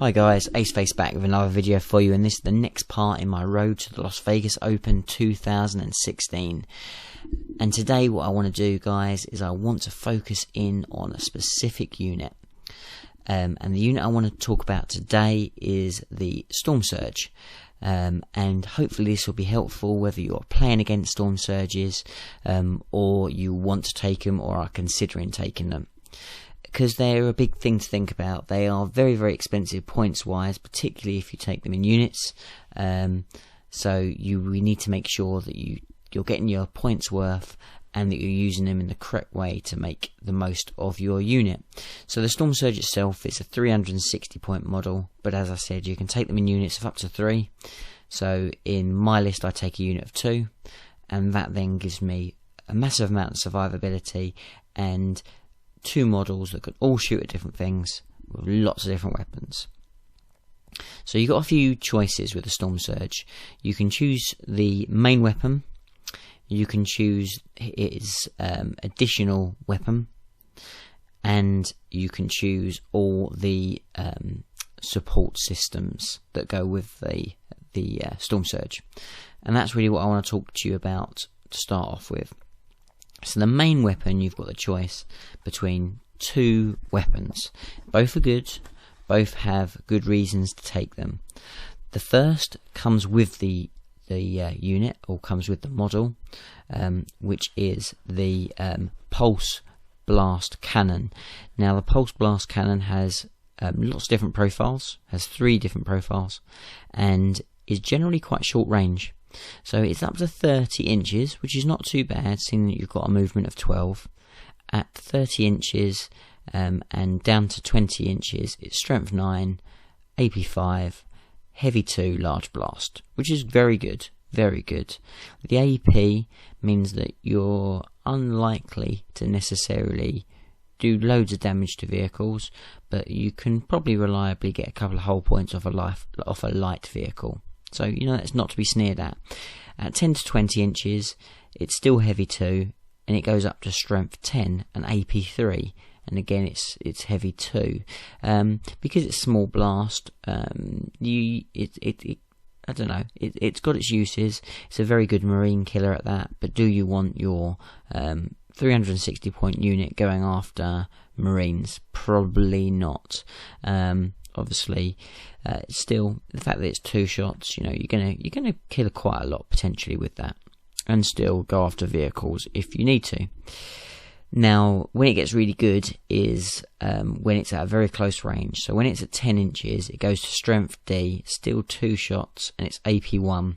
Hi guys, Aceface back with another video for you, and this is the next part in my road to the Las Vegas Open 2016. And today what I want to do, guys, is I want to focus in on a specific unit. And the unit I want to talk about today is the StormSurge. And hopefully this will be helpful whether you're playing against Stormsurges or you want to take them or are considering taking them. Because they're a big thing to think about. They are very, very expensive points wise, particularly if you take them in units. So we need to make sure that you're getting your points worth and that you're using them in the correct way to make the most of your unit. So the StormSurge itself is a 360 point model, but as I said, you can take them in units of up to 3. So in my list I take a unit of 2, and that then gives me a massive amount of survivability and 2 models that can all shoot at different things with lots of different weapons. So you've got a few choices with the StormSurge. You can choose the main weapon, you can choose its additional weapon, and you can choose all the support systems that go with the StormSurge. And that's really what I want to talk to you about to start off with. So the main weapon, you've got the choice between 2 weapons. Both are good, both have good reasons to take them. The first comes with the unit, or comes with the model, which is the Pulse Blast Cannon. Now the Pulse Blast Cannon has lots of different profiles, has 3 different profiles, and is generally quite short range. So it's up to 30 inches, which is not too bad, seeing that you've got a movement of 12. At 30 inches and down to 20 inches, it's strength 9, AP 5, heavy 2, large blast, which is very good, very good. The AP means that you're unlikely to necessarily do loads of damage to vehicles, but you can probably reliably get a couple of hull points off a light vehicle. So, you know, that's not to be sneered at. At 10 to 20 inches, it's still heavy 2, and it goes up to strength 10 and AP 3. And again, it's heavy 2. Because it's small blast, I don't know, it's got its uses. It's a very good marine killer at that. But do you want your 360 point unit going after marines? Probably not. Obviously, still the fact that it's 2 shots, you know, you're gonna kill quite a lot potentially with that, and still go after vehicles if you need to. Now, when it gets really good is when it's at a very close range. So when it's at 10 inches, it goes to strength D, still 2 shots, and it's AP 1.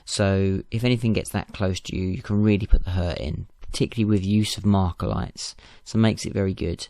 So if anything gets that close to you, you can really put the hurt in, particularly with use of marker lights. So it makes it very good.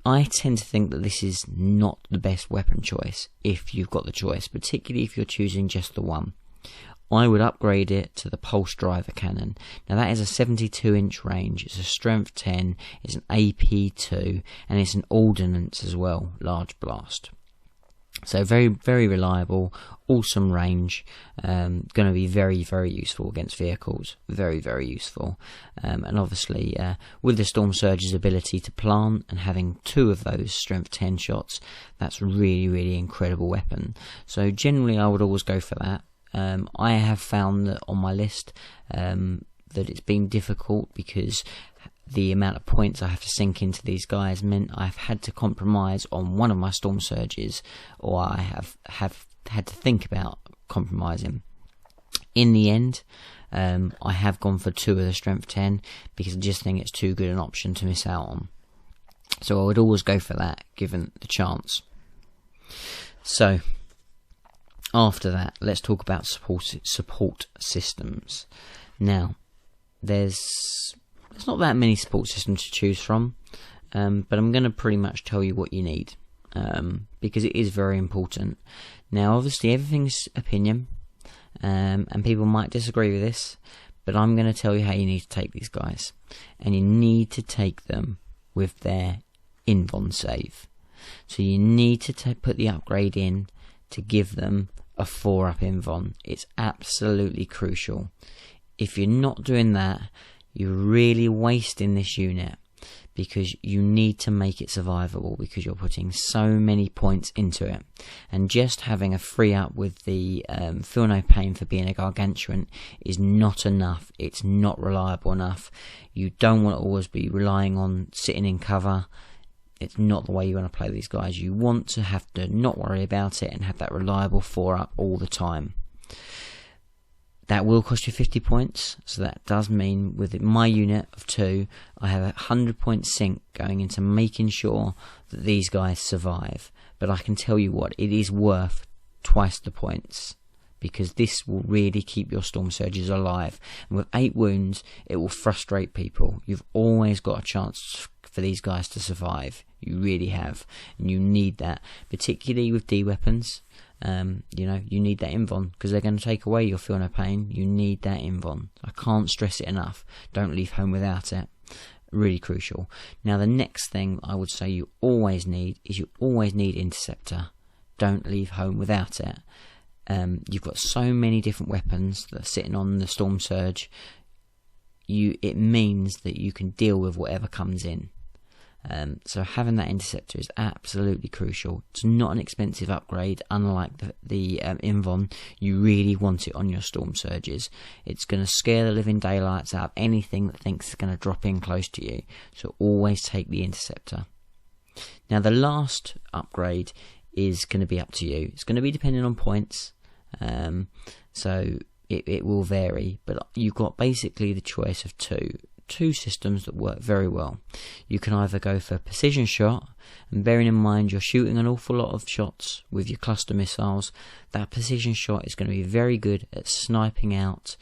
I tend to think that this is not the best weapon choice if you've got the choice, particularly if you're choosing just the one. I would upgrade it to the Pulse Driver Cannon. Now that is a 72 inch range, it's a strength 10, it's an AP 2, and it's an ordnance as well, large blast. So very, very reliable, awesome range, going to be very, very useful against vehicles, very, very useful. And obviously with the StormSurge's ability to plant and having 2 of those strength 10 shots, that's really, really incredible weapon. So generally I would always go for that. I have found that on my list that it's been difficult because the amount of points I have to sink into these guys meant I've had to compromise on one of my StormSurges, or I have had to think about compromising. In the end, I have gone for 2 of the strength 10 because I just think it's too good an option to miss out on. So I would always go for that given the chance. So after that, let's talk about support systems. Now, there's not that many support systems to choose from, but I'm going to pretty much tell you what you need, because it is very important. Now, obviously, everything's opinion, and people might disagree with this, but I'm going to tell you how you need to take these guys, and you need to take them with their invon save. So you need to put the upgrade in to give them a 4-up invon. It's absolutely crucial. If you're not doing that, you're really wasting this unit, because you need to make it survivable, because you're putting so many points into it. And just having a free up with the Feel No Pain for being a gargantuan is not enough. It's not reliable enough. You don't want to always be relying on sitting in cover. It's not the way you want to play these guys. You want to have to not worry about it and have that reliable 4-up all the time. That will cost you 50 points, so that does mean with my unit of 2, I have a 100 point sink going into making sure that these guys survive. But I can tell you what, it is worth twice the points, because this will really keep your Stormsurges alive. And with 8 wounds, it will frustrate people. You've always got a chance for these guys to survive. You really have, and you need that, particularly with D weapons. You know, you need that invuln, because they're going to take away your Feel No Pain. You need that invuln. I can't stress it enough. Don't leave home without it. Really crucial. Now, the next thing I would say you always need is you always need Interceptor. Don't leave home without it. You've got so many different weapons that are sitting on the Stormsurge. It means that you can deal with whatever comes in. So having that Interceptor is absolutely crucial. It's not an expensive upgrade, unlike the invuln. You really want it on your Stormsurges. It's going to scare the living daylights out of anything that thinks it's going to drop in close to you. So always take the Interceptor. Now, the last upgrade is going to be up to you. It's going to be dependent on points, so it will vary, but you've got basically the choice of two systems that work very well. You can either go for precision shot, and bearing in mind you're shooting an awful lot of shots with your cluster missiles, that precision shot is going to be very good at sniping out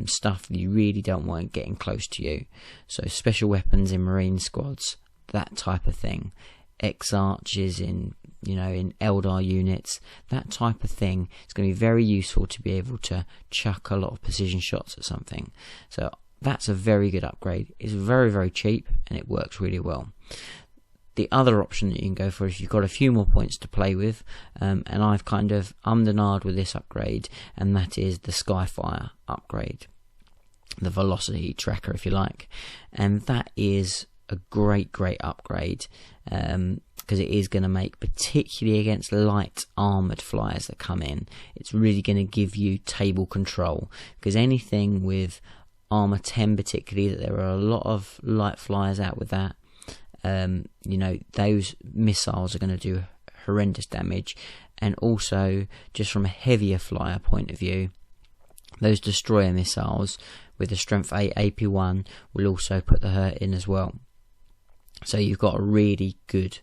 stuff that you really don't want getting close to you. So special weapons in marine squads, that type of thing, X-arches in Eldar units, that type of thing. It's going to be very useful to be able to chuck a lot of precision shots at something. So that's a very good upgrade. It's very, very cheap, and it works really well. The other option that you can go for, if you've got a few more points to play with, and I've kind of ummed and ahed with this upgrade, and that is the Skyfire upgrade, the velocity tracker, if you like. And that is a great upgrade, because it is going to make, particularly against light armoured flyers that come in, it's really going to give you table control, because anything with armour 10 particularly, that there are a lot of light flyers out with that, those missiles are going to do horrendous damage. And also, just from a heavier flyer point of view, those destroyer missiles with the strength 8 AP1 will also put the hurt in as well. So you've got a really good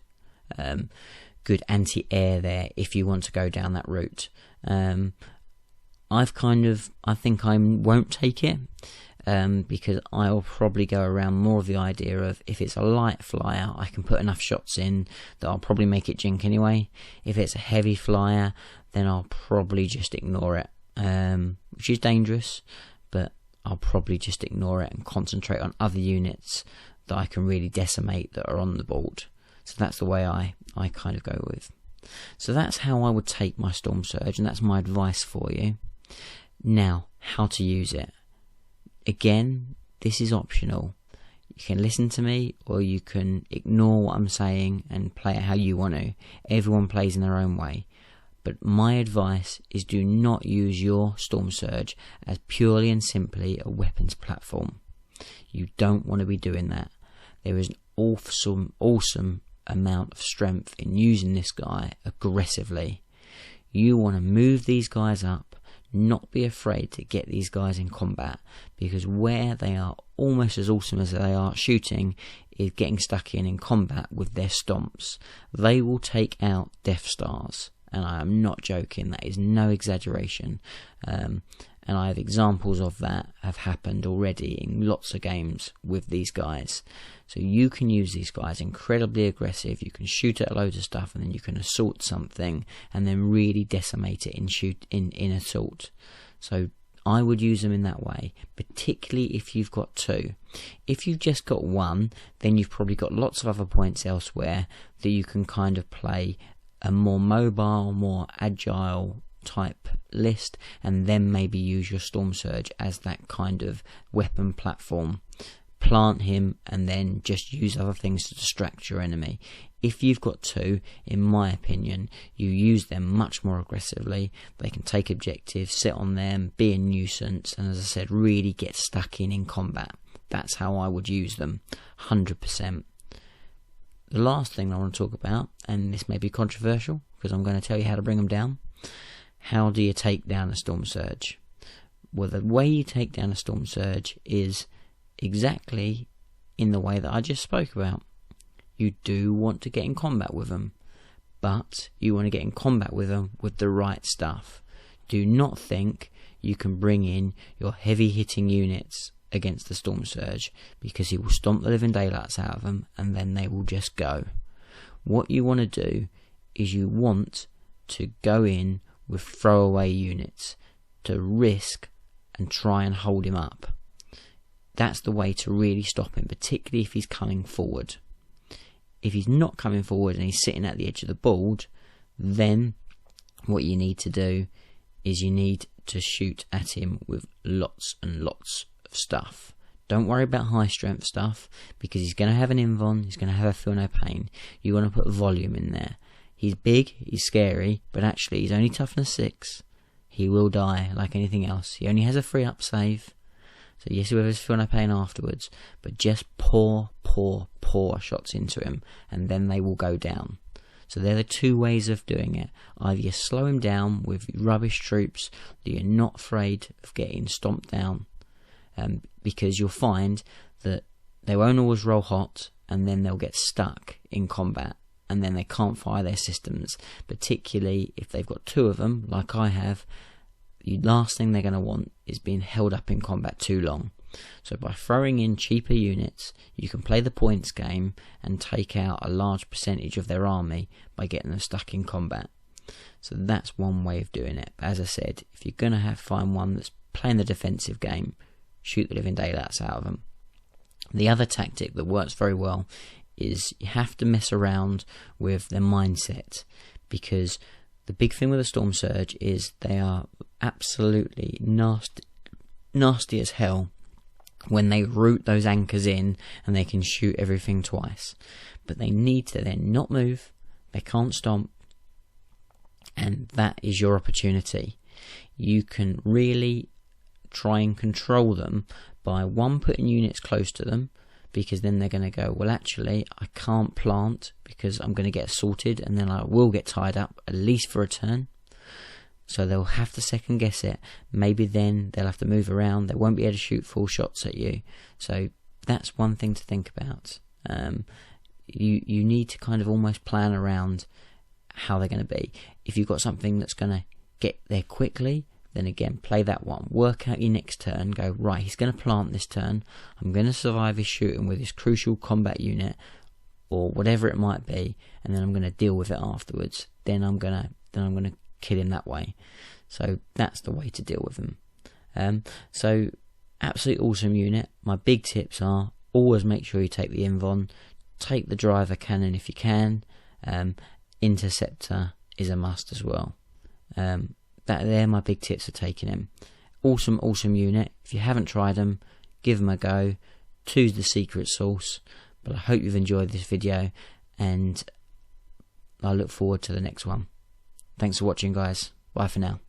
anti-air there if you want to go down that route. I think I won't take it, because I'll probably go around more of the idea of, if it's a light flyer, I can put enough shots in that I'll probably make it jink anyway. If it's a heavy flyer, then I'll probably just ignore it, which is dangerous, but I'll probably just ignore it and concentrate on other units that I can really decimate that are on the board. So that's the way I kind of go with. So that's how I would take my Stormsurge, and that's my advice for you. Now, how to use it. Again, this is optional. You can listen to me, or you can ignore what I'm saying and play it how you want to. Everyone plays in their own way. But my advice is, do not use your Stormsurge as purely and simply a weapons platform. You don't want to be doing that. There is an awesome amount of strength in using this guy aggressively. You want to move these guys up, not be afraid to get these guys in combat, because where they are almost as awesome as they are shooting is getting stuck in combat with their stomps. They will take out Death Stars, and I am not joking, that is no exaggeration. And I have examples of that have happened already in lots of games with these guys. So you can use these guys incredibly aggressive. You can shoot at loads of stuff, and then you can assault something and then really decimate it in assault. So I would use them in that way, particularly if you've got 2. If you've just got 1, then you've probably got lots of other points elsewhere that you can kind of play a more mobile, more agile type list, and then maybe use your Stormsurge as that kind of weapon platform. plant him and then just use other things to distract your enemy. If you've got two, in my opinion, you use them much more aggressively. They can take objectives, sit on them, be a nuisance, and as I said, really get stuck in combat. That's how I would use them, 100%. The last thing I want to talk about, and this may be controversial because I'm going to tell you how to bring them down. How do you take down a StormSurge? Well, the way you take down a StormSurge is exactly in the way that I just spoke about. You do want to get in combat with them, but you want to get in combat with them with the right stuff. Do not think you can bring in your heavy hitting units against the StormSurge, because he will stomp the living daylights out of them and then they will just go. What you want to do is you want to go in with throwaway units to risk and try and hold him up. That's the way to really stop him, particularly if he's coming forward. If he's not coming forward and he's sitting at the edge of the board, then what you need to do is you need to shoot at him with lots and lots of stuff. Don't worry about high strength stuff, because he's going to have an invuln, he's going to have a feel no pain. You want to put volume in there. He's big, he's scary, but actually he's only toughness 6. He will die like anything else. He only has a free up save. So yes, he will have his feel no pain afterwards, but just pour shots into him and then they will go down. So they're the two ways of doing it. Either you slow him down with rubbish troops that you're not afraid of getting stomped down, because you'll find that they won't always roll hot and then they'll get stuck in combat and then they can't fire their systems, particularly if they've got two of them like I have. The last thing they're going to want is being held up in combat too long. So by throwing in cheaper units, you can play the points game and take out a large percentage of their army by getting them stuck in combat. So that's one way of doing it. But as I said, if you're going to find one that's playing the defensive game, shoot the living daylights out of them. The other tactic that works very well is you have to mess around with their mindset, because the big thing with the StormSurge is they are absolutely nasty as hell when they root those anchors in and they can shoot everything twice. But they need to then not move, they can't stomp, and that is your opportunity. You can really try and control them by putting units close to them, because then they're going to go, well actually I can't plant because I'm going to get assaulted and then I will get tied up at least for a turn. So they'll have to second guess it. Maybe then they'll have to move around. They won't be able to shoot full shots at you. So that's one thing to think about. You need to kind of almost plan around how they're going to be. If you've got something that's going to get there quickly, then again play that one. Work out your next turn. Go, right, he's going to plant this turn. I'm going to survive his shooting with his crucial combat unit or whatever it might be, and then I'm going to deal with it afterwards. Then I'm going to kill him that way. So that's the way to deal with them. So absolutely awesome unit. My big tips are always make sure you take the invuln, take the driver cannon if you can. Interceptor is a must as well. They're my big tips for taking him. Awesome unit. If you haven't tried them, give them a go. Choose the secret sauce. But I hope you've enjoyed this video, and I look forward to the next one. Thanks for watching, guys. Bye for now.